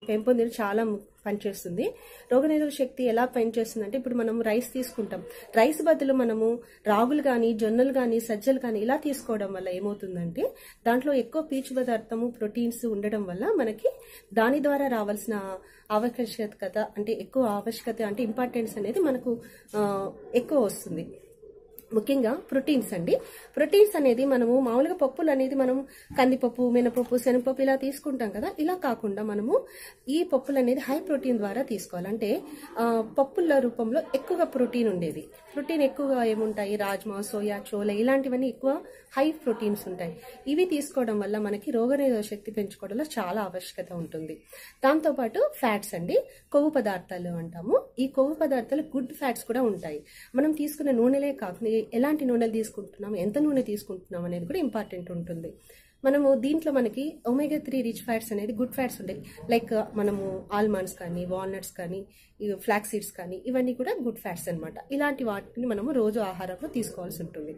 పెంపొందించడం చాలా పనిచేస్తుంది. రోగనిరోధక శక్తి ఎలా పనిచేస్తుంది అంటే, ఇప్పుడు మనం రైస్ తీసుకుంటాం. రైస్ బదులు మనము రాగులు కానీ, జొన్నలు కానీ, సజ్జలు కానీ ఇలా తీసుకోవడం వల్ల ఏమవుతుందంటే, దాంట్లో ఎక్కువ పీచు పదార్థము, ప్రోటీన్స్ ఉండడం వల్ల మనకి దాని ద్వారా రావాల్సిన ఆవశ్యకత అంటే ఎక్కువ ఆవశ్యకత అంటే ఇంపార్టెన్స్ అనేది మనకు ఎక్కువ వస్తుంది. ముఖ్యంగా ప్రోటీన్స్ అండి. ప్రోటీన్స్ అనేది మనము మామూలుగా పప్పులు అనేది మనం కందిపప్పు, మినపప్పు, శనగపప్పు ఇలా తీసుకుంటాం కదా. ఇలా కాకుండా మనము ఈ పప్పులు అనేది హై ప్రోటీన్ ద్వారా తీసుకోవాలి. అంటే పప్పుల రూపంలో ఎక్కువగా ప్రోటీన్ ఉండేది. ప్రోటీన్ ఎక్కువగా ఏముంటాయి, రాజ్మా, సోయా, చోలే ఇలాంటివన్నీ ఎక్కువ హై ప్రోటీన్స్ ఉంటాయి. ఇవి తీసుకోవడం వల్ల మనకి రోగనిరోధక శక్తి పెంచుకోవడంలో చాలా ఆవశ్యకత ఉంటుంది. దాంతోపాటు ఫ్యాట్స్ అండి, కొవ్వు పదార్థాలు అంటాము. ఈ కొవ్వు పదార్థాలు గుడ్ ఫ్యాట్స్ కూడా ఉంటాయి. మనం తీసుకునే నూనెలే కాకుండా ఎలాంటి నూనెలు తీసుకుంటున్నాం, ఎంత నూనె తీసుకుంటున్నాం అనేది కూడా ఇంపార్టెంట్ ఉంటుంది. మనము దీంట్లో మనకి ఒమేగా 3 రిచ్ ఫ్యాట్స్ అనేది గుడ్ ఫ్యాట్స్ ఉంటాయి. లైక్ మనము ఆల్మండ్స్ కానీ, వాల్నట్స్ కానీ, ఫ్లాక్ సీడ్స్ కానీ ఇవన్నీ కూడా గుడ్ ఫ్యాట్స్ అనమాట. ఇలాంటి వాటిని మనము రోజు ఆహారంలో తీసుకోవాల్సి ఉంటుంది.